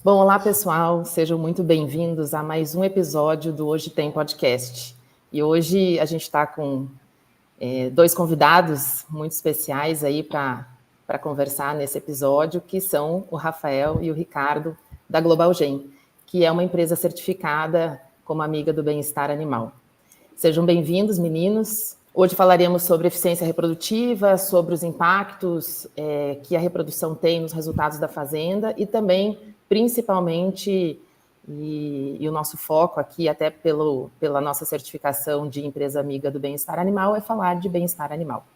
Bom, olá pessoal, sejam muito bem-vindos a mais um episódio do Hoje Tem Podcast. E hoje a gente está com dois convidados muito especiais aí para conversar nesse episódio, que são o Rafael e o Ricardo da Global Gen, que é uma empresa certificada como amiga do bem-estar animal. Sejam bem-vindos, meninos. Hoje falaremos sobre eficiência reprodutiva, sobre os impactos que a reprodução tem nos resultados da fazenda e também, principalmente, e o nosso foco aqui, até pela nossa certificação de empresa amiga do bem-estar animal, é falar de bem-estar animal.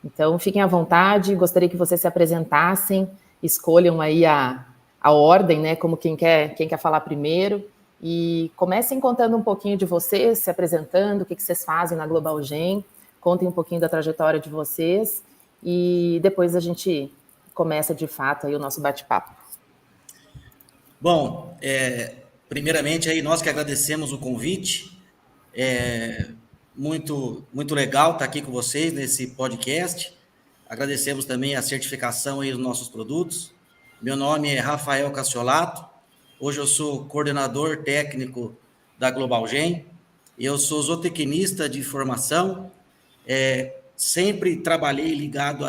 Então, fiquem à vontade, gostaria que vocês se apresentassem, escolham aí a ordem, né, como quem quer falar primeiro, e comecem contando um pouquinho de vocês, se apresentando, o que vocês fazem na Global Gen, contem um pouquinho da trajetória de vocês, e depois a gente começa, de fato, aí o nosso bate-papo. Bom, primeiramente, aí nós que agradecemos o convite, muito legal estar aqui com vocês nesse podcast. Agradecemos também a certificação aí dos nossos produtos. Meu nome é Rafael Cassiolato, hoje eu sou coordenador técnico da Global Gen, eu sou zootecnista de formação, sempre trabalhei ligado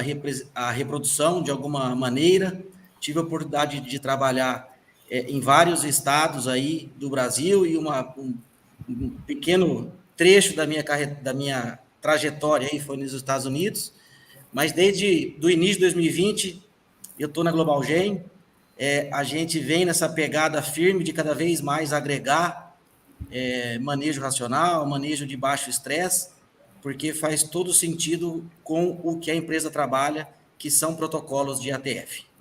à reprodução de alguma maneira, tive a oportunidade de trabalhar em vários estados aí do Brasil e um pequeno trecho da minha trajetória aí foi nos Estados Unidos, mas desde o início de 2020 eu estou na Global Gen, a gente vem nessa pegada firme de cada vez mais agregar manejo racional, manejo de baixo estresse, porque faz todo sentido com o que a empresa trabalha, que são protocolos de ATF.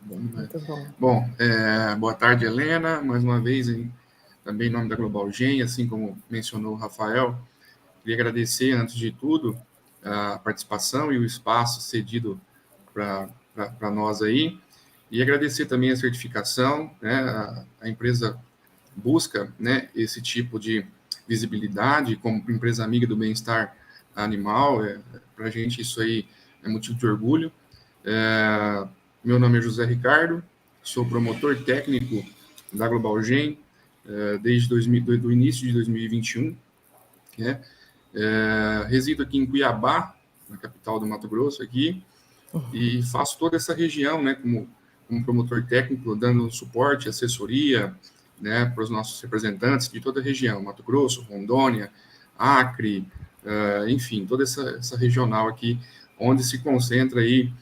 Muito bom. Bom, boa tarde, Helena. Mais uma vez, também em nome da Global Gen, assim como mencionou o Rafael, queria agradecer, antes de tudo, a participação e o espaço cedido para nós aí, e agradecer também a certificação, né? A empresa busca, né, esse tipo de visibilidade como empresa amiga do bem-estar animal. Para a gente isso aí é motivo de orgulho. Meu nome é José Ricardo, sou promotor técnico da Global Gen desde o início de 2021. Né? Resido aqui em Cuiabá, na capital do Mato Grosso, aqui, e faço toda essa região, né, como promotor técnico, dando suporte, assessoria, né, para os nossos representantes de toda a região, Mato Grosso, Rondônia, Acre, enfim, toda essa regional aqui, onde se concentra aí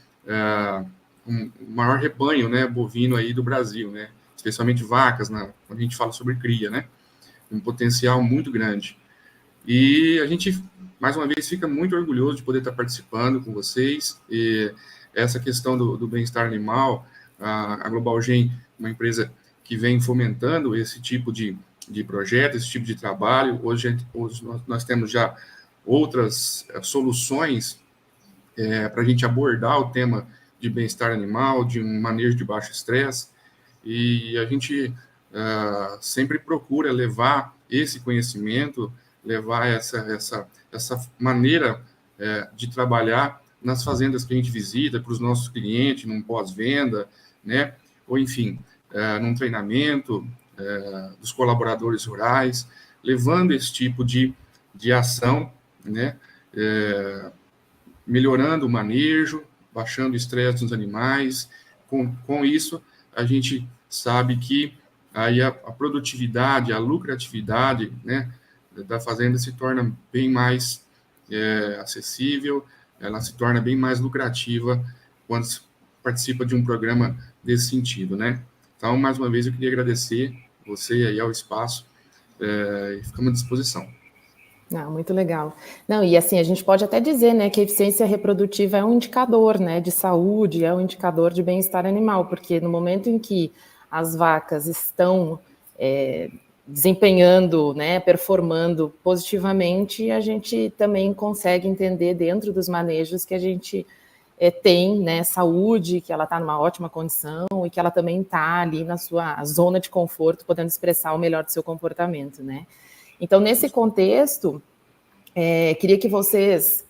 o maior rebanho, né, bovino aí do Brasil, né, especialmente vacas, quando a gente fala sobre cria, né, um potencial muito grande. E a gente, mais uma vez, fica muito orgulhoso de poder estar participando com vocês. E essa questão do bem-estar animal, a Global Gen, uma empresa que vem fomentando esse tipo de projeto, esse tipo de trabalho. Hoje nós temos já outras soluções para a gente abordar o tema de bem-estar animal, de um manejo de baixo estresse, e a gente sempre procura levar esse conhecimento, levar essa maneira de trabalhar nas fazendas que a gente visita, para os nossos clientes, num pós-venda, né? Ou, enfim, num treinamento dos colaboradores rurais, levando esse tipo de ação, né? Melhorando o manejo, baixando o estresse dos animais. Com isso, a gente sabe que aí a produtividade, a lucratividade, né, da fazenda se torna bem mais acessível, ela se torna bem mais lucrativa quando se participa de um programa desse sentido, né? Então, mais uma vez, eu queria agradecer você aí ao espaço e ficamos à disposição. Não, muito legal. Não, e assim, a gente pode até dizer, né, que a eficiência reprodutiva é um indicador, né, de saúde, é um indicador de bem-estar animal, porque no momento em que as vacas estão desempenhando, né, performando positivamente, a gente também consegue entender dentro dos manejos que a gente tem, né, saúde, que ela está numa ótima condição e que ela também está ali na sua zona de conforto, podendo expressar o melhor do seu comportamento, né. Então, nesse contexto, queria que vocês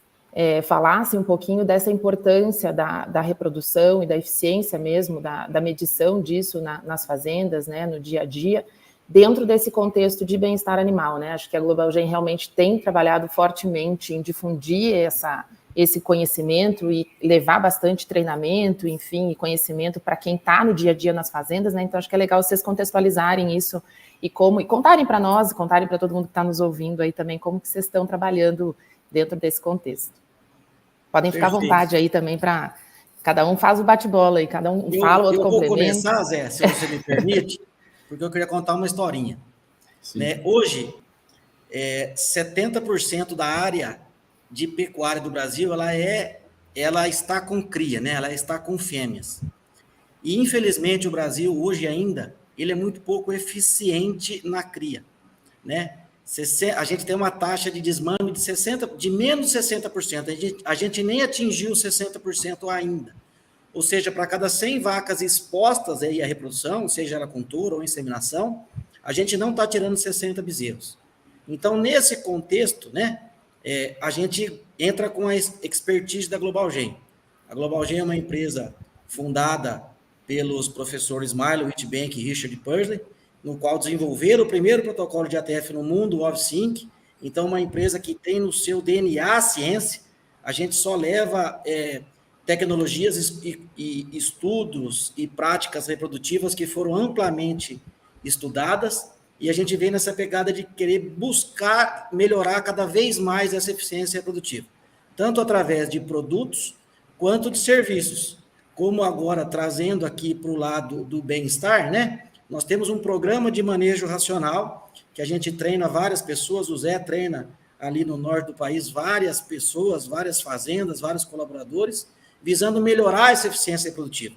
falasse um pouquinho dessa importância da reprodução e da eficiência mesmo, da medição disso nas fazendas, né, no dia a dia, dentro desse contexto de bem-estar animal, né? Acho que a Global Gen realmente tem trabalhado fortemente em difundir esse conhecimento e levar bastante treinamento, enfim, e conhecimento para quem está no dia a dia nas fazendas, né? Então, acho que é legal vocês contextualizarem isso e contarem para nós, contarem para todo mundo que está nos ouvindo aí também, como que vocês estão trabalhando dentro desse contexto. Podem ficar à vontade aí também para... Cada um faz o bate-bola aí, cada um fala, outro complementa. Eu vou começar, Zé, se você me permite, porque eu queria contar uma historinha. Né? Hoje, 70% da área de pecuária do Brasil, ela está com cria, né? Ela está com fêmeas. E, infelizmente, o Brasil, hoje ainda, ele é muito pouco eficiente na cria, né? A gente tem uma taxa de desmame de menos de 60%. A gente nem atingiu 60% ainda. Ou seja, para cada 100 vacas expostas aí à reprodução, seja ela com touro ou inseminação, a gente não está tirando 60 bezerros. Então, nesse contexto, né, a gente entra com a expertise da Global Gen. A Global Gen é uma empresa fundada pelos professores Milo Whitbank e Richard Pursley, no qual desenvolveram o primeiro protocolo de ATF no mundo, o OVSync. Então, uma empresa que tem no seu DNA a ciência. A gente só leva tecnologias e estudos e práticas reprodutivas que foram amplamente estudadas, e a gente vem nessa pegada de querer buscar melhorar cada vez mais essa eficiência reprodutiva, tanto através de produtos quanto de serviços, como agora trazendo aqui para o lado do bem-estar, né? Nós temos um programa de manejo racional, que a gente treina várias pessoas, o Zé treina ali no norte do país várias pessoas, várias fazendas, vários colaboradores, visando melhorar essa eficiência reprodutiva.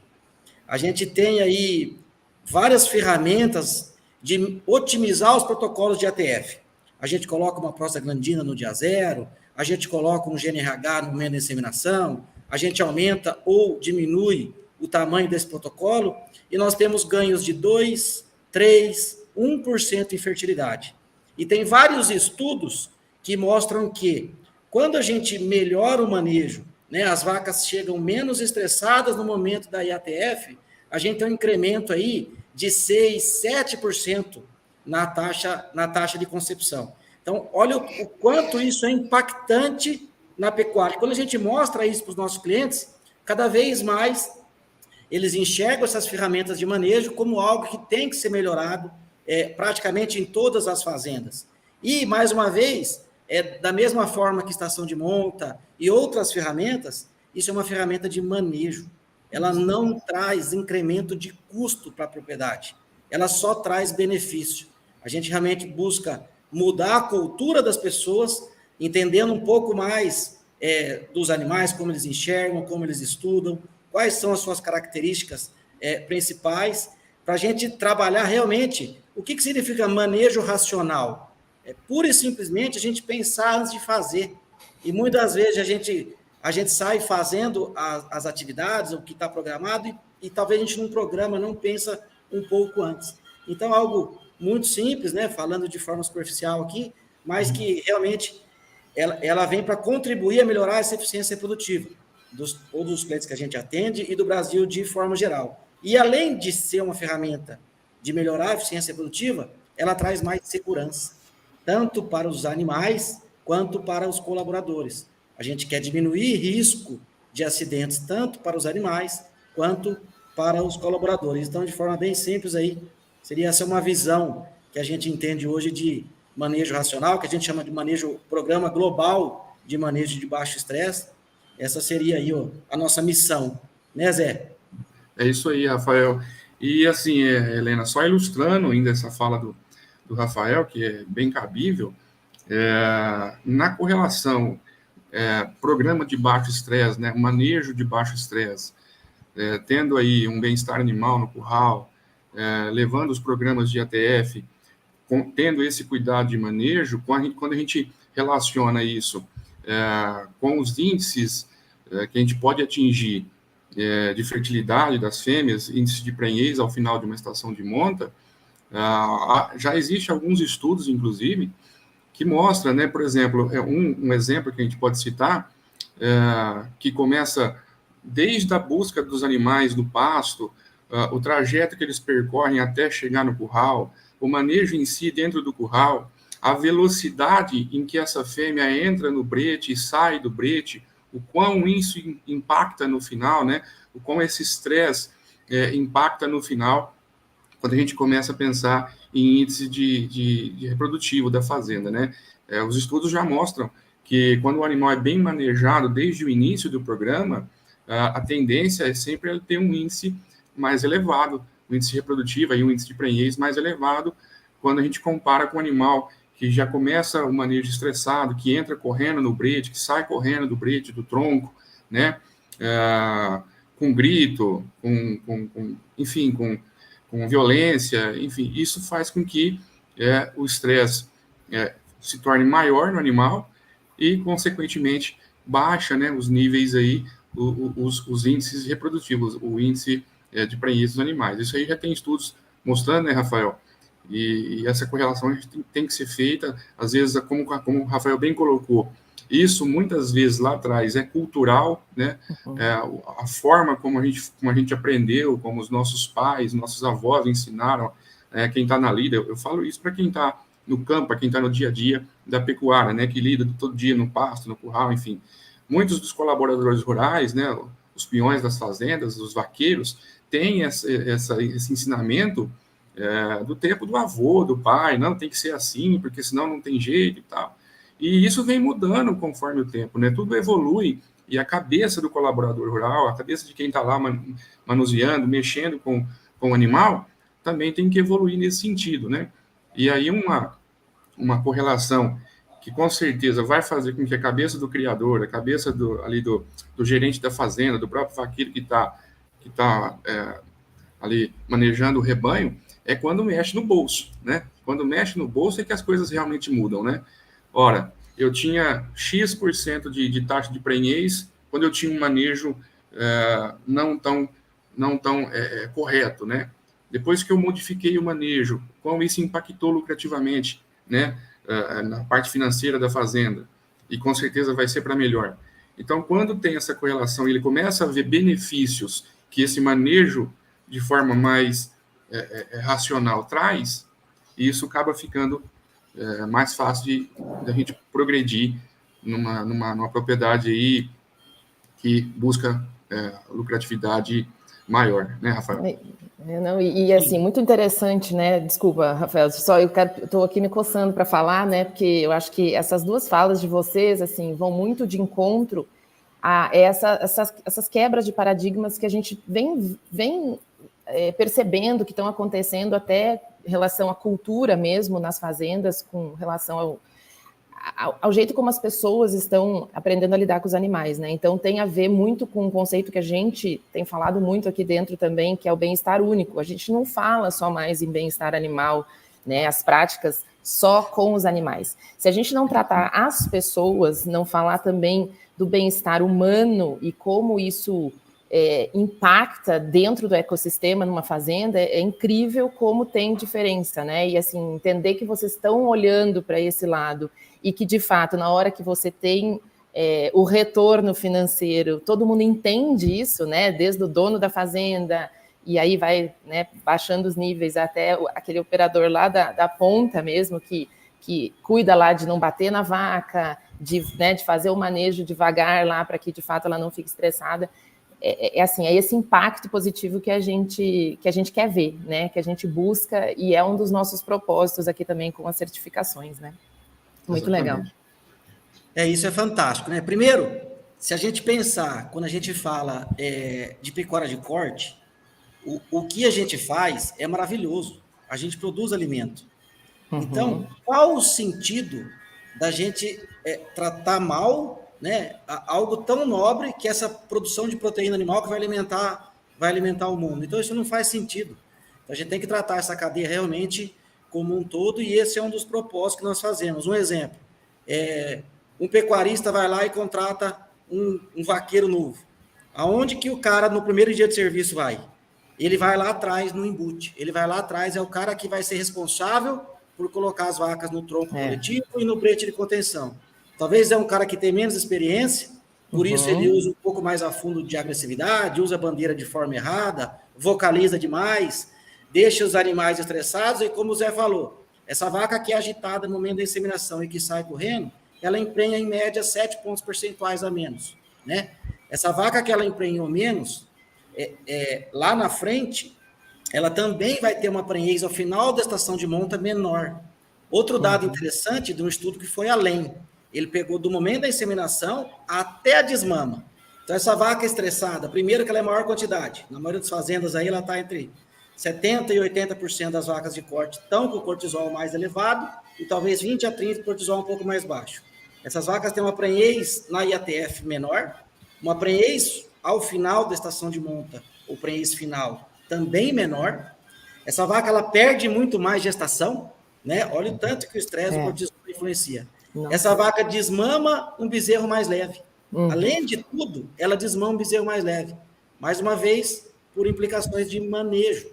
A gente tem aí várias ferramentas de otimizar os protocolos de ATF. A gente coloca uma prostaglandina no dia zero, a gente coloca um GNRH no momento da inseminação, a gente aumenta ou diminui o tamanho desse protocolo, e nós temos ganhos de 2%, 3%, 1% em fertilidade. E tem vários estudos que mostram que, quando a gente melhora o manejo, né, as vacas chegam menos estressadas no momento da IATF, a gente tem um incremento aí de 6%, 7% na taxa de concepção. Então, olha o quanto isso é impactante na pecuária. Quando a gente mostra isso para os nossos clientes, cada vez mais eles enxergam essas ferramentas de manejo como algo que tem que ser melhorado praticamente em todas as fazendas. E, mais uma vez, da mesma forma que estação de monta e outras ferramentas, isso é uma ferramenta de manejo. Ela não traz incremento de custo para a propriedade, ela só traz benefício. A gente realmente busca mudar a cultura das pessoas, entendendo um pouco mais dos animais, como eles enxergam, como eles estudam, quais são as suas características principais, para a gente trabalhar realmente o que significa manejo racional. Pura e simplesmente a gente pensar antes de fazer. E muitas vezes a gente sai fazendo as atividades, o que está programado, e talvez a gente não programa, não pensa um pouco antes. Então, algo muito simples, né, falando de forma superficial aqui, mas que realmente ela vem para contribuir a melhorar essa eficiência reprodutiva todos os clientes que a gente atende e do Brasil de forma geral. E além de ser uma ferramenta de melhorar a eficiência reprodutiva, ela traz mais segurança, tanto para os animais quanto para os colaboradores. A gente quer diminuir risco de acidentes tanto para os animais quanto para os colaboradores. Então, de forma bem simples aí, seria essa uma visão que a gente entende hoje de manejo racional, que a gente chama de programa global de manejo de baixo estresse. Essa seria aí a nossa missão, né, Zé? É isso aí, Rafael. E assim, Helena, só ilustrando ainda essa fala do Rafael, que é bem cabível, na correlação programa de baixo estresse, né, manejo de baixo estresse, tendo aí um bem-estar animal no curral, levando os programas de ATF, tendo esse cuidado de manejo, quando a gente relaciona isso com os índices que a gente pode atingir de fertilidade das fêmeas, índice de prenhez ao final de uma estação de monta, já existem alguns estudos, inclusive, que mostram, né, por exemplo, um exemplo que a gente pode citar que começa desde a busca dos animais no pasto, o trajeto que eles percorrem até chegar no curral, o manejo em si dentro do curral, a velocidade em que essa fêmea entra no brete e sai do brete, o quão isso impacta no final, né? O quão esse estresse impacta no final, quando a gente começa a pensar em índice de reprodutivo da fazenda, né? Os estudos já mostram que quando o animal é bem manejado desde o início do programa, a tendência é sempre ele ter um índice mais elevado, um índice reprodutivo e um índice de prenhez mais elevado, quando a gente compara com o animal que já começa o manejo estressado, que entra correndo no brete, que sai correndo do brete, do tronco, né? Com grito, enfim, com violência, enfim, isso faz com que o estresse se torne maior no animal e, consequentemente, baixa, né, os níveis aí, os índices reprodutivos, o índice de prenhez dos animais. Isso aí já tem estudos mostrando, né, Rafael? E essa correlação a gente tem que ser feita, às vezes, como o Rafael bem colocou, isso muitas vezes lá atrás é cultural, né? A forma como a gente aprendeu, como os nossos pais, nossos avós ensinaram, quem está na lida, eu falo isso para quem está no campo, para quem está no dia a dia da pecuária, né? Que lida todo dia no pasto, no curral, enfim. Muitos dos colaboradores rurais, né? Os peões das fazendas, os vaqueiros, têm esse ensinamento do tempo do avô, do pai, não, tem que ser assim, porque senão não tem jeito e tal. E isso vem mudando conforme o tempo, né? Tudo evolui e a cabeça do colaborador rural, a cabeça de quem está lá manuseando, mexendo com o animal, também tem que evoluir nesse sentido, né? E aí uma correlação que com certeza vai fazer com que a cabeça do criador, a cabeça do gerente da fazenda, do próprio vaqueiro que tá ali manejando o rebanho, é quando mexe no bolso, né? Quando mexe no bolso é que as coisas realmente mudam, né? Ora, eu tinha X% de taxa de prenhez quando eu tinha um manejo não tão correto, né? Depois que eu modifiquei o manejo, como isso impactou lucrativamente, né? Na parte financeira da fazenda, e com certeza vai ser para melhor. Então, quando tem essa correlação, ele começa a ver benefícios que esse manejo de forma mais racional traz, e isso acaba ficando mais fácil da gente progredir numa propriedade aí que busca lucratividade maior, né, Rafael? Não, assim, muito interessante, né? Desculpa, Rafael, eu estou aqui me coçando para falar, né? Porque eu acho que essas duas falas de vocês, assim, vão muito de encontro a essas quebras de paradigmas que a gente vem percebendo que estão acontecendo até em relação à cultura mesmo nas fazendas, com relação ao jeito como as pessoas estão aprendendo a lidar com os animais, né? Então tem a ver muito com um conceito que a gente tem falado muito aqui dentro também, que é o bem-estar único. A gente não fala só mais em bem-estar animal, né? As práticas só com os animais. Se a gente não tratar as pessoas, não falar também do bem-estar humano e como isso impacta dentro do ecossistema numa fazenda, é incrível como tem diferença, né? E assim, entender que vocês estão olhando para esse lado e que, de fato, na hora que você tem o retorno financeiro, todo mundo entende isso, né? Desde o dono da fazenda, e aí vai, né, baixando os níveis até aquele operador lá da ponta mesmo, que cuida lá de não bater na vaca, de fazer o manejo devagar lá para que, de fato, ela não fique estressada. Assim, é esse impacto positivo que a gente quer ver, né? Que a gente busca, e é um dos nossos propósitos aqui também com as certificações, né? Muito Exatamente. Legal. Isso é fantástico, né? Primeiro, se a gente pensar, quando a gente fala de pecuária de corte, o que a gente faz é maravilhoso. A gente produz alimento. Uhum. Então, qual o sentido da gente tratar mal, né, algo tão nobre que essa produção de proteína animal que vai alimentar o mundo? Então, isso não faz sentido. Então, a gente tem que tratar essa cadeia realmente como um todo, e esse é um dos propósitos que nós fazemos. Um exemplo, um pecuarista vai lá e contrata um vaqueiro novo. Aonde que o cara, no primeiro dia de serviço, vai? Ele vai lá atrás no embute. Ele vai lá atrás, é o cara que vai ser responsável por colocar as vacas no tronco coletivo e no brete de contenção. Talvez é um cara que tem menos experiência, Por isso ele usa um pouco mais a fundo de agressividade, usa a bandeira de forma errada, vocaliza demais, deixa os animais estressados e, como o Zé falou, essa vaca que é agitada no momento da inseminação e que sai correndo, ela emprenha em média 7 pontos percentuais a menos, né? Essa vaca que ela emprenhou menos, lá na frente, ela também vai ter uma prenhez ao final da estação de monta menor. Outro dado interessante de um estudo que foi além, ele pegou do momento da inseminação até a desmama. Então, essa vaca estressada, primeiro que ela é maior quantidade, na maioria das fazendas aí ela está entre 70% e 80% das vacas de corte estão com o cortisol mais elevado e talvez 20% a 30% cortisol um pouco mais baixo. Essas vacas têm uma prenhez na IATF menor, uma prenhez ao final da estação de monta, ou prenhez final, também menor. Essa vaca ela perde muito mais gestação, né? Olha o tanto que o estresse do cortisol influencia. Nossa. Essa vaca desmama um bezerro mais leve. Além de tudo, ela desmama um bezerro mais leve. Mais uma vez, por implicações de manejo.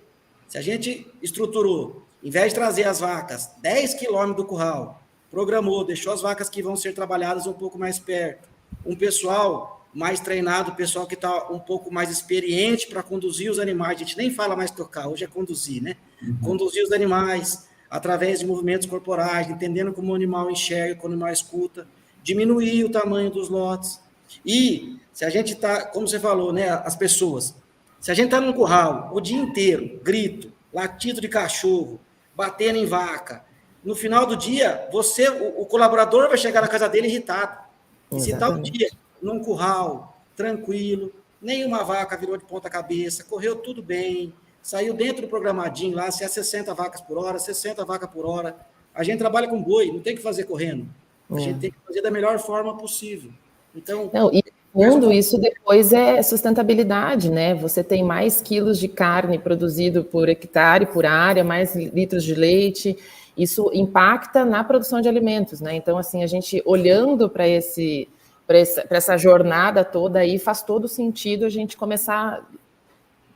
Se a gente estruturou, em vez de trazer as vacas 10 quilômetros do curral, programou, deixou as vacas que vão ser trabalhadas um pouco mais perto, um pessoal mais treinado, pessoal que está um pouco mais experiente para conduzir os animais, a gente nem fala mais tocar, hoje é conduzir, né? Conduzir os animais através de movimentos corporais, entendendo como o animal enxerga, como o animal escuta, diminuir o tamanho dos lotes. E se a gente está, como você falou, né, as pessoas, se a gente está num curral o dia inteiro, grito, latido de cachorro, batendo em vaca, no final do dia, o colaborador vai chegar na casa dele irritado. E se tal dia, num curral, tranquilo, nenhuma vaca virou de ponta cabeça, correu tudo bem, saiu dentro do programadinho lá, se é 60 vacas por hora, 60 vacas por hora. A gente trabalha com boi, não tem que fazer correndo. A gente tem que fazer da melhor forma possível. Então, fundo, isso depois é sustentabilidade, né? Você tem mais quilos de carne produzido por hectare, por área, mais litros de leite. Isso impacta na produção de alimentos, né? Então, assim, a gente olhando para essa jornada toda aí, faz todo sentido a gente começar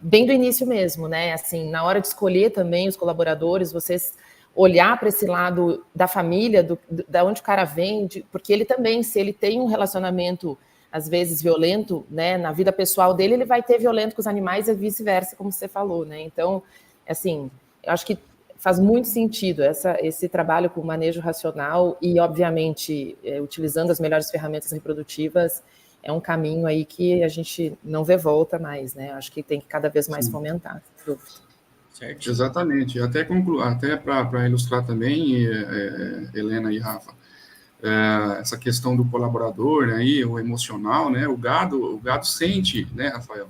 bem do início mesmo, né? Assim, na hora de escolher também os colaboradores, vocês olhar para esse lado da família, da onde o cara vem, porque ele também, se ele tem um relacionamento às vezes violento, né, na vida pessoal dele, ele vai ter violento com os animais e vice-versa, como você falou, né? Então, assim, eu acho que faz muito sentido esse trabalho com manejo racional e, obviamente, utilizando as melhores ferramentas reprodutivas, é um caminho aí que a gente não vê volta mais, né? Acho que tem que cada vez mais fomentar. Certo. Exatamente. Até para ilustrar também, Helena e Rafa, essa questão do colaborador, né, e o emocional, né, o gado sente, né, Rafael?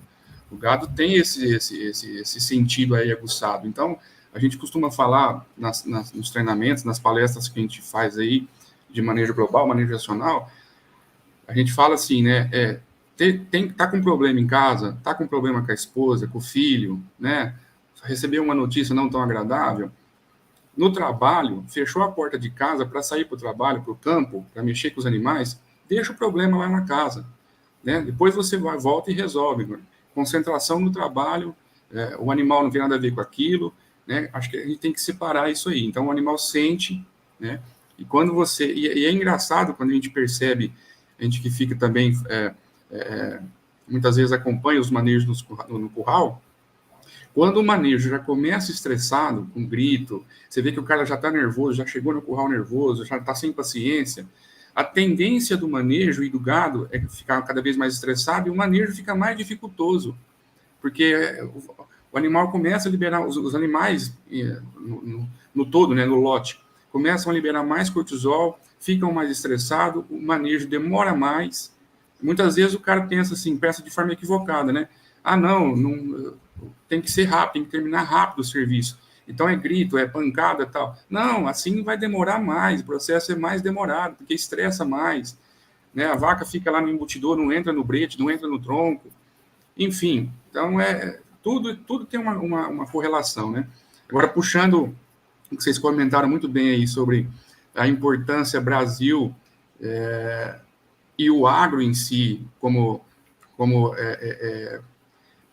O gado tem esse sentido aí aguçado. Então, a gente costuma falar nos treinamentos, nas palestras que a gente faz aí de manejo global, manejo racional, a gente fala assim, né, tá com problema em casa, tá com problema com a esposa, com o filho, né, recebeu uma notícia não tão agradável, no trabalho, fechou a porta de casa para sair para o trabalho, para o campo, para mexer com os animais, deixa o problema lá na casa, né? Depois você volta e resolve. Né? Concentração no trabalho, o animal não tem nada a ver com aquilo, né? Acho que a gente tem que separar isso aí. Então, o animal sente, né? E quando você... E é engraçado quando a gente percebe, a gente que fica também, muitas vezes acompanha os manejos no curral, quando o manejo já começa estressado, com grito, você vê que o cara já está nervoso, já chegou no curral nervoso, já está sem paciência, a tendência do manejo e do gado é ficar cada vez mais estressado e o manejo fica mais dificultoso, porque o animal começa a liberar, os animais no todo, né, no lote, começam a liberar mais cortisol, ficam mais estressados, o manejo demora mais. Muitas vezes o cara pensa de forma equivocada, né? Ah, não tem que ser rápido, tem que terminar rápido o serviço. Então é grito, é pancada e tal. Não, assim vai demorar mais, o processo é mais demorado, porque estressa mais. Né? A vaca fica lá no embutidor, não entra no brete, não entra no tronco. Enfim, então tudo tem uma correlação, né? Agora, puxando o que vocês comentaram muito bem aí sobre a importância Brasil e o agro em si como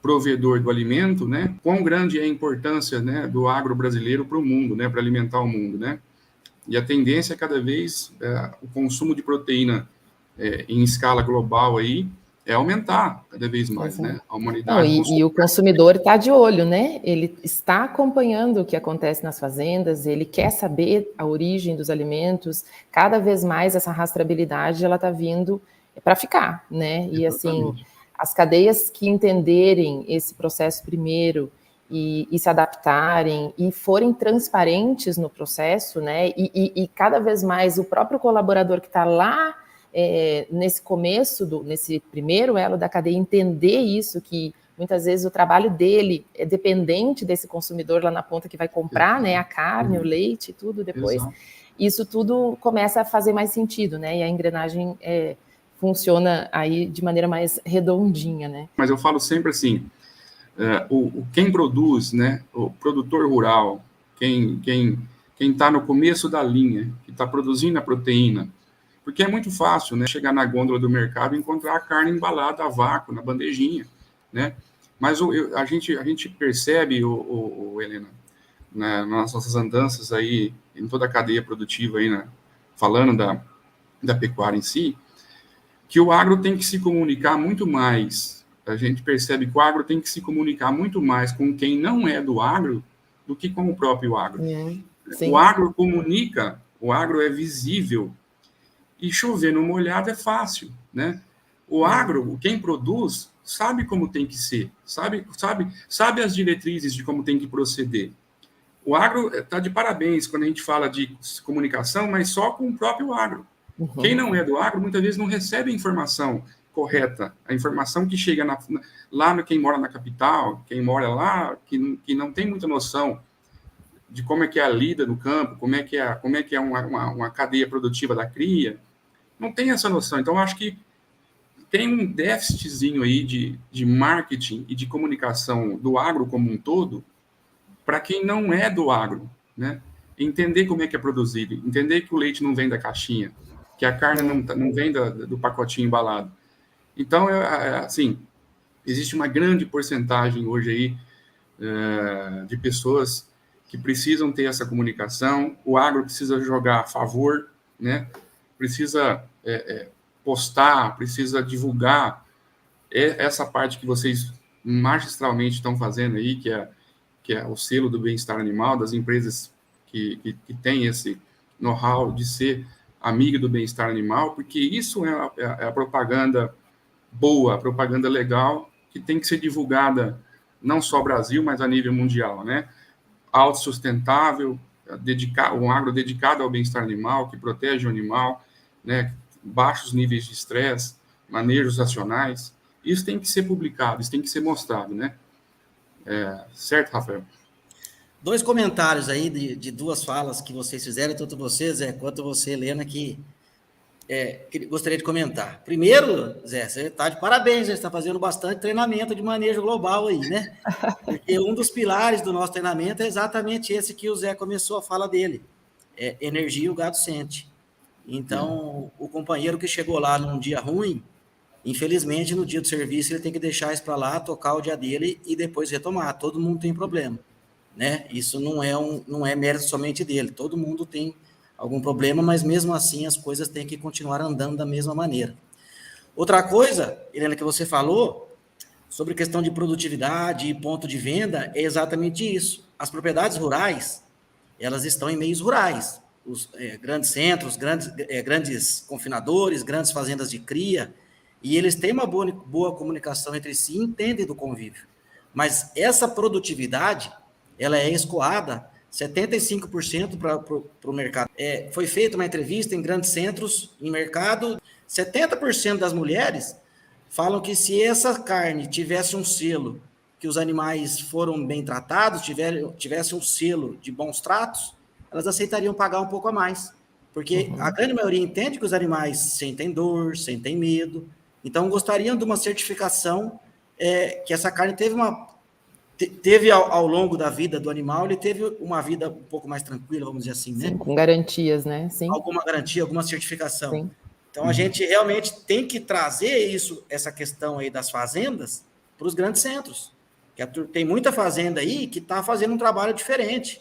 provedor do alimento, né? Quão grande é a importância, né, do agro brasileiro para o mundo, né, para alimentar o mundo, né? E a tendência é cada vez o consumo de proteína em escala global aí, é aumentar cada vez mais, né? A Não, humanidade... e o consumidor está de olho, né? Ele está acompanhando o que acontece nas fazendas, ele quer saber a origem dos alimentos. Cada vez mais essa rastreabilidade ela está vindo para ficar, né? E assim, as cadeias que entenderem esse processo primeiro e se adaptarem e forem transparentes no processo, né? E cada vez mais o próprio colaborador que está lá nesse começo, nesse primeiro elo da cadeia, entender isso, que muitas vezes o trabalho dele é dependente desse consumidor lá na ponta que vai comprar, né, a carne, o leite, tudo depois. Isso tudo começa a fazer mais sentido, né, e a engrenagem funciona aí de maneira mais redondinha, né. Mas eu falo sempre assim, quem produz, né, o produtor rural, quem está no começo da linha, que está produzindo a proteína, porque é muito fácil, né, chegar na gôndola do mercado e encontrar a carne embalada a vácuo, na bandejinha, né? Mas a gente percebe, Helena, nas nossas andanças aí, em toda a cadeia produtiva aí, né, falando da pecuária em si, que o agro tem que se comunicar muito mais. A gente percebe que o agro tem que se comunicar muito mais com quem não é do agro do que com o próprio agro. O agro comunica, o agro é visível, e chover no molhado é fácil, né? O agro, quem produz, sabe como tem que ser, sabe as diretrizes de como tem que proceder. O agro está de parabéns quando a gente fala de comunicação, mas só com o próprio agro. Quem não é do agro, muitas vezes não recebe a informação correta, a informação que chega lá no quem mora na capital, quem mora lá, que não tem muita noção de como é que é a lida no campo, como é que é uma cadeia produtiva da cria, não tem essa noção. Então, acho que tem um déficitzinho aí de marketing e de comunicação do agro como um todo para quem não é do agro, né? Entender como é que é produzido, entender que o leite não vem da caixinha, que a carne não vem do pacotinho embalado. Então, assim, existe uma grande porcentagem hoje aí de pessoas que precisam ter essa comunicação. O agro precisa jogar a favor, né? Precisa postar, precisa divulgar essa parte que vocês magistralmente estão fazendo aí, que é o selo do bem-estar animal, das empresas que têm esse know-how de ser amiga do bem-estar animal, porque isso é a propaganda boa, a propaganda legal, que tem que ser divulgada não só no Brasil, mas a nível mundial, né? Autossustentável, um agro dedicado ao bem-estar animal, que protege o animal, né? Baixos níveis de estresse, manejos racionais. Isso tem que ser publicado, isso tem que ser mostrado, né? Certo, Rafael? 2 comentários aí de 2 falas que vocês fizeram, tanto você, Zé, quanto você, Helena, que gostaria de comentar. Primeiro, Zé, você está de parabéns, você está fazendo bastante treinamento de manejo global aí, né? Porque um dos pilares do nosso treinamento é exatamente esse que o Zé começou a fala dele, energia o gado sente. Então, o companheiro que chegou lá num dia ruim, infelizmente, no dia do serviço, ele tem que deixar isso para lá, tocar o dia dele e depois retomar. Todo mundo tem problema, né? Isso não é mérito somente dele. Todo mundo tem algum problema, mas mesmo assim as coisas têm que continuar andando da mesma maneira. Outra coisa, Helena, que você falou sobre questão de produtividade e ponto de venda, é exatamente isso. As propriedades rurais, elas estão em meios rurais. Os grandes centros, grandes confinadores, grandes fazendas de cria, e eles têm uma boa comunicação entre si e entendem do convívio. Mas essa produtividade, ela é escoada 75% para o mercado. Foi feita uma entrevista em grandes centros, em mercado, 70% das mulheres falam que se essa carne tivesse um selo, que os animais foram bem tratados, tivesse um selo de bons tratos, elas aceitariam pagar um pouco a mais. Porque a grande maioria entende que os animais sentem dor, sentem medo, então gostariam de uma certificação que essa carne teve ao longo da vida do animal, ele teve uma vida um pouco mais tranquila, vamos dizer assim, né? Sim, com garantias, né? Sim. Alguma garantia, alguma certificação. Sim. Então, a gente realmente tem que trazer essa questão aí das fazendas para os grandes centros. Tem muita fazenda aí que está fazendo um trabalho diferente,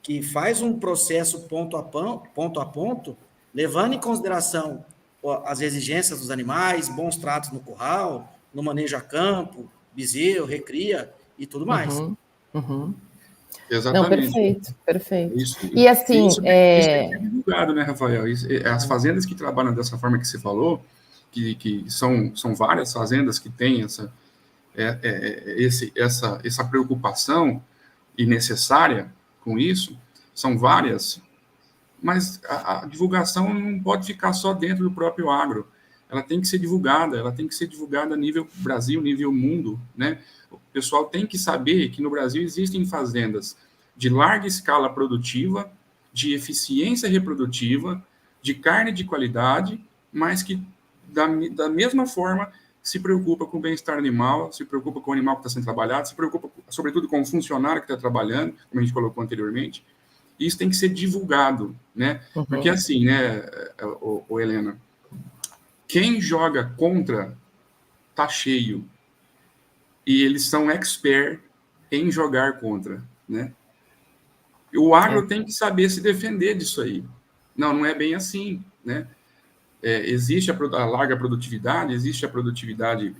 que faz um processo ponto a ponto, levando em consideração as exigências dos animais, bons tratos no curral, no manejo a campo, bezerro, recria e tudo mais. Não, Exatamente. perfeito, perfeito. Isso, E assim, isso tem que ser divulgado, né, Rafael? As fazendas que trabalham dessa forma que você falou, que são várias fazendas que têm essa preocupação e necessária com isso, são várias, mas a divulgação não pode ficar só dentro do próprio agro. Ela tem que ser divulgada a nível Brasil, nível mundo, né? O pessoal tem que saber que no Brasil existem fazendas de larga escala produtiva, de eficiência reprodutiva, de carne de qualidade, mas que da mesma forma se preocupa com o bem-estar animal, se preocupa com o animal que está sendo trabalhado, se preocupa, sobretudo, com o funcionário que está trabalhando, como a gente colocou anteriormente. Isso tem que ser divulgado, né? Porque assim, né, Helena, quem joga contra tá cheio. E eles são expert em jogar contra, né? O agro tem que saber se defender disso aí. Não é bem assim, né? Existe a larga produtividade, existe a produtividade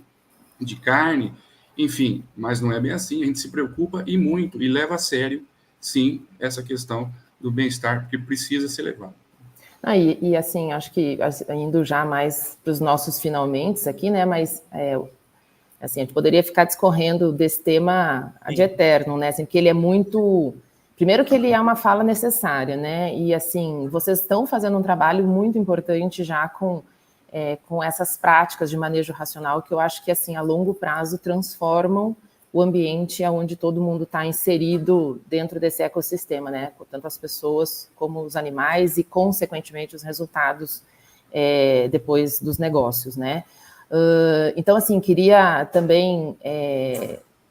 de carne, enfim, mas não é bem assim. A gente se preocupa e muito, e leva a sério, sim, essa questão do bem-estar, porque precisa ser levado. E assim, acho que indo já mais para os nossos finalmente aqui, né? Mas assim, a gente poderia ficar discorrendo desse tema ad eterno, né? Assim, porque ele é muito. Primeiro que ele é uma fala necessária, né? E assim, vocês estão fazendo um trabalho muito importante já com essas práticas de manejo racional que eu acho que assim a longo prazo transformam o ambiente onde todo mundo está inserido dentro desse ecossistema, né? Tanto as pessoas como os animais e, consequentemente, os resultados depois dos negócios, né? Então, assim, queria também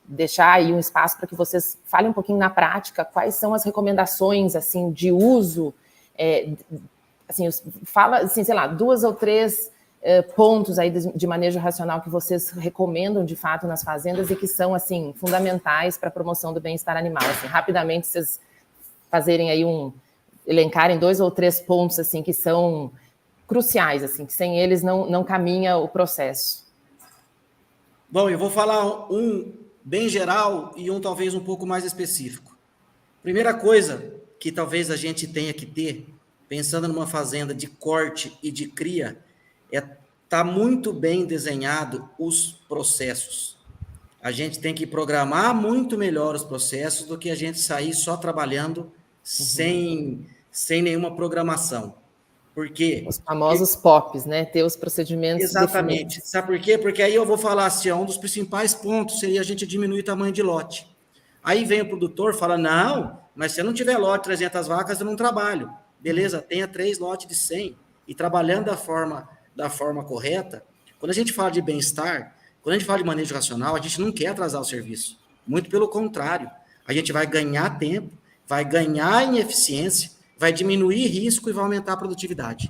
deixar aí um espaço para que vocês falem um pouquinho na prática quais são as recomendações, assim, de uso, assim, fala, assim, sei lá, 2 ou 3 pontos aí de manejo racional que vocês recomendam, de fato, nas fazendas e que são, assim, fundamentais para a promoção do bem-estar animal. Assim, rapidamente, vocês fazerem aí elencarem 2 ou 3 pontos, assim, que são cruciais, assim, que sem eles não caminha o processo. Bom, eu vou falar um bem geral e um talvez um pouco mais específico. Primeira coisa que talvez a gente tenha que ter, pensando numa fazenda de corte e de cria, tá muito bem desenhado os processos. A gente tem que programar muito melhor os processos do que a gente sair só trabalhando sem nenhuma programação. Por quê? Os famosos POPs, né? Ter os procedimentos Exatamente. definidos. Sabe por quê? Porque aí eu vou falar assim, um dos principais pontos seria a gente diminuir o tamanho de lote. Aí vem o produtor e fala, não, mas se eu não tiver lote de 300 vacas, eu não trabalho. Beleza, tenha 3 lotes de 100. E trabalhando da forma correta, quando a gente fala de bem-estar, quando a gente fala de manejo racional, a gente não quer atrasar o serviço. Muito pelo contrário. A gente vai ganhar tempo, vai ganhar em eficiência, vai diminuir risco e vai aumentar a produtividade.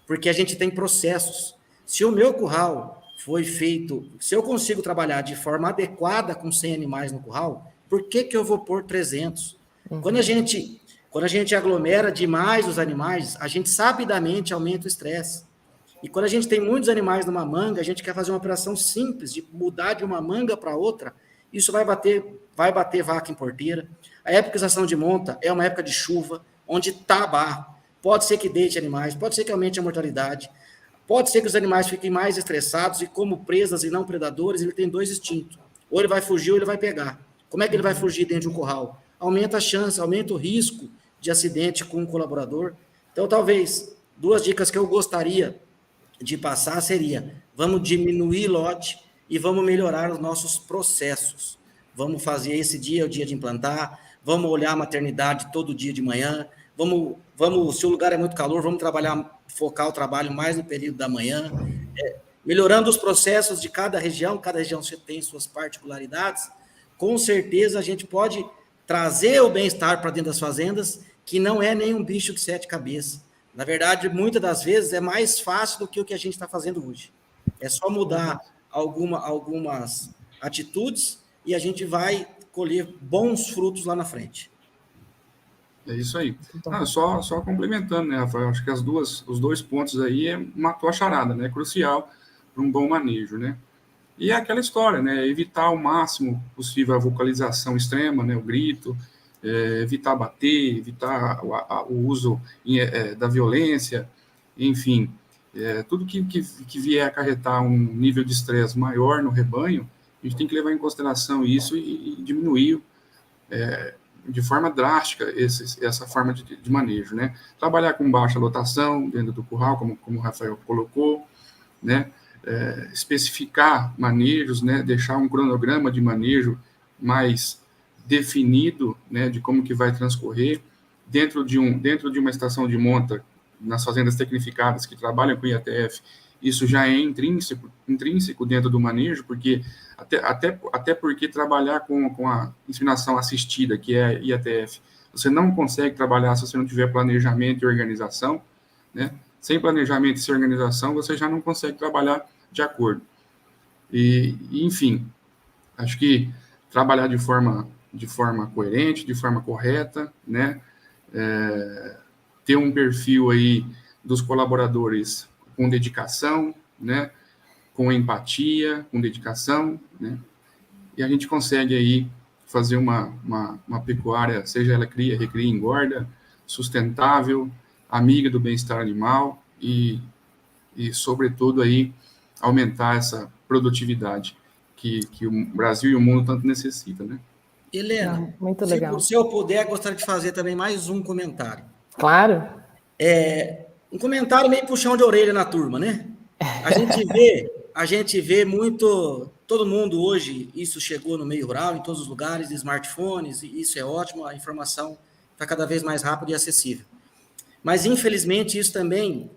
Porque a gente tem processos. Se o meu curral foi feito, se eu consigo trabalhar de forma adequada com 100 animais no curral, por que eu vou pôr 300? Quando a gente aglomera demais os animais, a gente rapidamente aumenta o estresse. E quando a gente tem muitos animais numa manga, a gente quer fazer uma operação simples, de mudar de uma manga para outra, isso vai bater vaca em porteira. A epiquização de monta é uma época de chuva, onde está barro. Pode ser que deite animais, pode ser que aumente a mortalidade, pode ser que os animais fiquem mais estressados e como presas e não predadores, ele tem 2 instintos. Ou ele vai fugir ou ele vai pegar. Como é que ele vai fugir dentro de um curral? Aumenta a chance, aumenta o risco de acidente com um colaborador. Então, talvez, 2 dicas que eu gostaria de passar seria, vamos diminuir lote e vamos melhorar os nossos processos. Vamos fazer esse dia, o dia de implantar, vamos olhar a maternidade todo dia de manhã, vamos, se o lugar é muito calor, vamos focar o trabalho mais no período da manhã, melhorando os processos de cada região tem suas particularidades, com certeza a gente pode trazer o bem-estar para dentro das fazendas, que não é nem um bicho de 7 cabeças. Na verdade, muitas das vezes é mais fácil do que o que a gente está fazendo hoje. É só mudar algumas atitudes e a gente vai colher bons frutos lá na frente. É isso aí. Só complementando, né, Rafael? Acho que os dois pontos aí matou a charada, né? Crucial para um bom manejo, né? E é aquela história, né? Evitar ao máximo possível a vocalização extrema, né? O grito, evitar bater, evitar o uso da violência, enfim, tudo que vier acarretar um nível de estresse maior no rebanho, a gente tem que levar em consideração isso e diminuir de forma drástica essa forma de manejo, né? Trabalhar com baixa lotação dentro do curral, como o Rafael colocou, né? Especificar manejos, né? Deixar um cronograma de manejo mais definido, né? De como que vai transcorrer dentro de uma estação de monta nas fazendas tecnificadas que trabalham com IATF. Isso já é intrínseco dentro do manejo, porque até porque trabalhar com a inseminação assistida, que é IATF, você não consegue trabalhar se você não tiver planejamento e organização, né? Sem planejamento e sem organização, você já não consegue trabalhar de acordo. Enfim, acho que trabalhar de forma coerente, de forma correta, né? Ter um perfil aí dos colaboradores com dedicação, né? Com empatia, com dedicação, né? E a gente consegue aí fazer uma pecuária, seja ela cria, recria, engorda, sustentável, amiga do bem-estar animal e, sobretudo, aí, aumentar essa produtividade que o Brasil e o mundo tanto necessitam, né? Helena, muito legal. Se eu puder, gostaria de fazer também mais um comentário. Claro. Um comentário meio puxão de orelha na turma, né? A gente vê muito, todo mundo hoje, isso chegou no meio rural, em todos os lugares, smartphones, e isso é ótimo, a informação está cada vez mais rápida e acessível. Mas, infelizmente, isso também,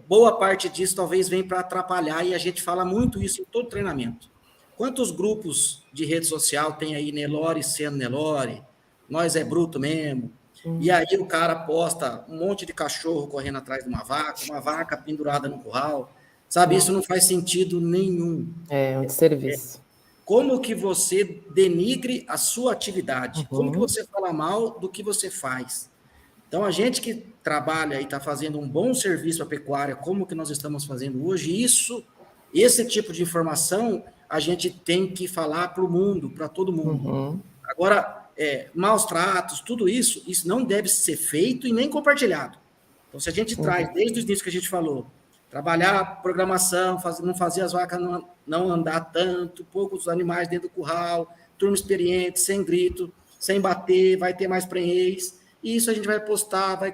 boa parte disso talvez venha para atrapalhar, e a gente fala muito isso em todo treinamento. Quantos grupos de rede social tem aí Nelore sendo Nelore, nós é bruto mesmo, e aí o cara posta um monte de cachorro correndo atrás de uma vaca pendurada no curral, sabe? Isso não faz sentido nenhum. É um desserviço. Como que você denigre a sua atividade? Como que você fala mal do que você faz? Então, a gente que trabalha e está fazendo um bom serviço à pecuária, como que nós estamos fazendo hoje, esse tipo de informação, a gente tem que falar para o mundo, para todo mundo. Agora, maus tratos, tudo isso não deve ser feito e nem compartilhado. Então, se a gente traz, desde o início que a gente falou, trabalhar programação, não fazer as vacas não andar tanto, poucos animais dentro do curral, turma experiente, sem grito, sem bater, vai ter mais prenhez, e isso a gente vai postar, vai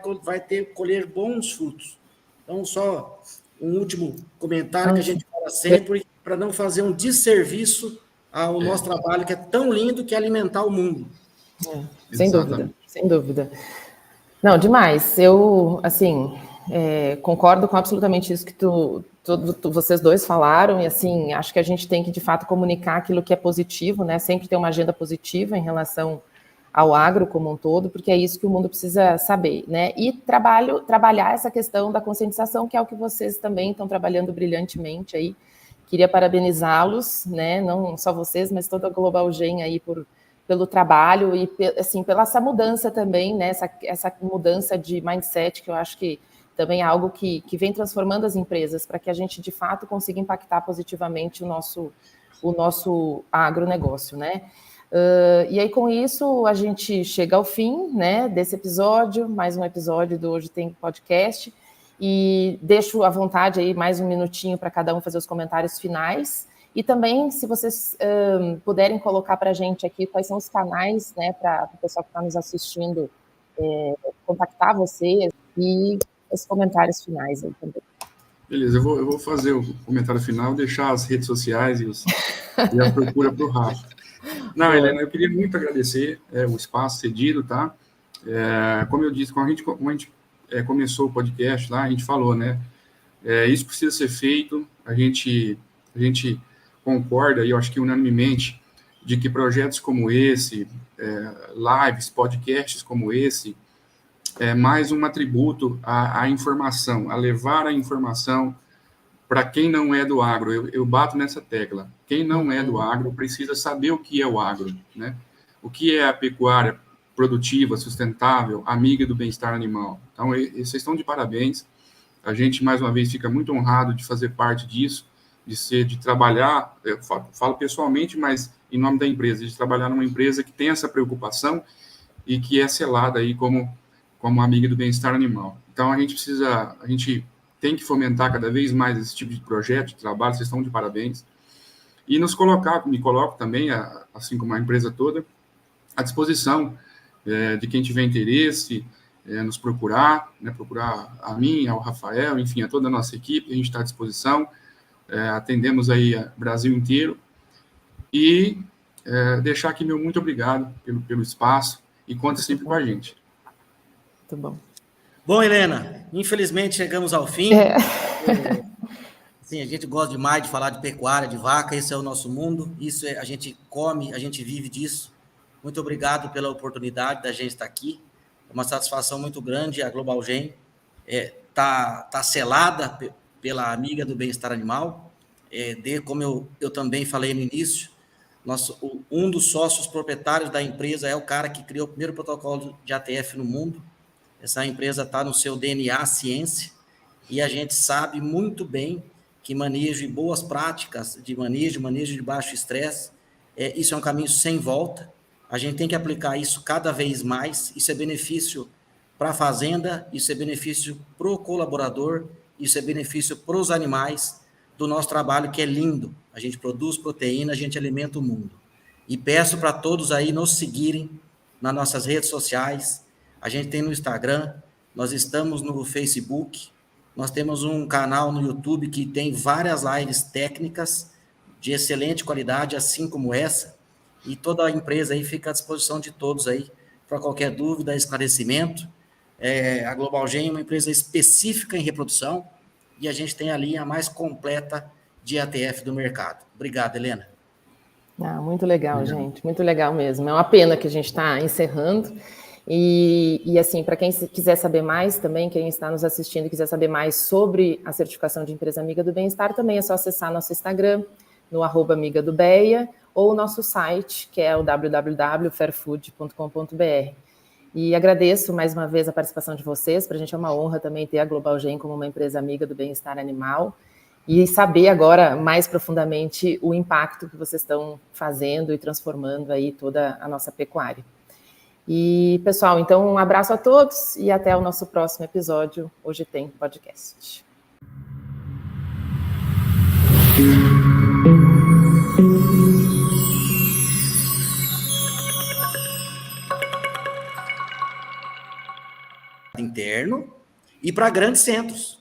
colher bons frutos. Então, só um último comentário que a gente fala sempre, para não fazer um desserviço ao nosso trabalho, que é tão lindo, que é alimentar o mundo. Sem dúvida, sem dúvida. Não, demais. Eu, assim, concordo com absolutamente isso que vocês dois falaram, e assim, acho que a gente tem que, de fato, comunicar aquilo que é positivo, né? Sempre ter uma agenda positiva em relação ao agro como um todo, porque é isso que o mundo precisa saber, né? E trabalhar essa questão da conscientização, que é o que vocês também estão trabalhando brilhantemente aí. Queria parabenizá-los, né? Não só vocês, mas toda a Global Gen aí pelo trabalho e, assim, pela essa mudança também, né? Essa mudança de mindset, que eu acho que também é algo que vem transformando as empresas para que a gente, de fato, consiga impactar positivamente o nosso agronegócio, né? E aí, com isso, a gente chega ao fim, né, desse episódio, mais um episódio do Hoje Tem Podcast, e deixo à vontade aí mais um minutinho para cada um fazer os comentários finais, e também, se vocês puderem colocar para a gente aqui quais são os canais, né, para o pessoal que está nos assistindo contactar vocês, e os comentários finais aí também. Beleza, eu vou fazer o comentário final, deixar as redes sociais e a procura para o Rafa. Não, Helena, eu queria muito agradecer o espaço cedido, tá? Como eu disse, como a gente começou o podcast lá, a gente falou, né? Isso precisa ser feito, a gente concorda, e eu acho que unanimemente, de que projetos como esse, lives, podcasts como esse, é mais um atributo à informação, a levar a informação para quem não é do agro. Eu bato nessa tecla. Quem não é do agro precisa saber o que é o agro, né? O que é a pecuária produtiva, sustentável, amiga do bem-estar animal. Então, vocês estão de parabéns. A gente, mais uma vez, fica muito honrado de fazer parte disso, de trabalhar, eu falo pessoalmente, mas em nome da empresa, de trabalhar numa empresa que tem essa preocupação e que é selada aí como amiga do bem-estar animal. Então, a gente tem que fomentar cada vez mais esse tipo de projeto, de trabalho, vocês estão de parabéns. E me coloco também, assim como a empresa toda, à disposição de quem tiver interesse, nos procurar, né, procurar a mim, ao Rafael, enfim, a toda a nossa equipe, a gente está à disposição, atendemos aí o Brasil inteiro, e deixar aqui meu muito obrigado pelo espaço, e conta sempre com a gente. Muito bom. Bom, Helena, infelizmente chegamos ao fim. Sim, a gente gosta demais de falar de pecuária, de vaca, esse é o nosso mundo, a gente come, a gente vive disso. Muito obrigado pela oportunidade da gente estar aqui. É uma satisfação muito grande. A Global Gen tá selada pela amiga do bem-estar animal. Como eu também falei no início, um dos sócios proprietários da empresa é o cara que criou o primeiro protocolo de ATF no mundo. Essa empresa está no seu DNA ciência, e a gente sabe muito bem que manejo e boas práticas de manejo de baixo estresse, isso é um caminho sem volta. A gente tem que aplicar isso cada vez mais. Isso é benefício para a fazenda, isso é benefício para o colaborador, isso é benefício para os animais do nosso trabalho, que é lindo. A gente produz proteína, a gente alimenta o mundo. E peço para todos aí nos seguirem nas nossas redes sociais. A gente tem no Instagram, nós estamos no Facebook, nós temos um canal no YouTube que tem várias lives técnicas de excelente qualidade, assim como essa, e toda a empresa aí fica à disposição de todos aí, para qualquer dúvida, esclarecimento. A Global Gen é uma empresa específica em reprodução, e a gente tem a linha mais completa de ATF do mercado. Obrigado, Helena. Muito legal, gente, muito legal mesmo. É uma pena que a gente está encerrando. E assim, para quem quiser saber mais também, quem está nos assistindo e quiser saber mais sobre a certificação de empresa amiga do bem-estar, também é só acessar nosso Instagram, no @amigadobeia, ou o nosso site, que é o www.fairfood.com.br. E agradeço mais uma vez a participação de vocês. Para a gente é uma honra também ter a Global Gen como uma empresa amiga do bem-estar animal, e saber agora mais profundamente o impacto que vocês estão fazendo e transformando aí toda a nossa pecuária. E, pessoal, então um abraço a todos e até o nosso próximo episódio. Hoje tem podcast. Interno e para grandes centros.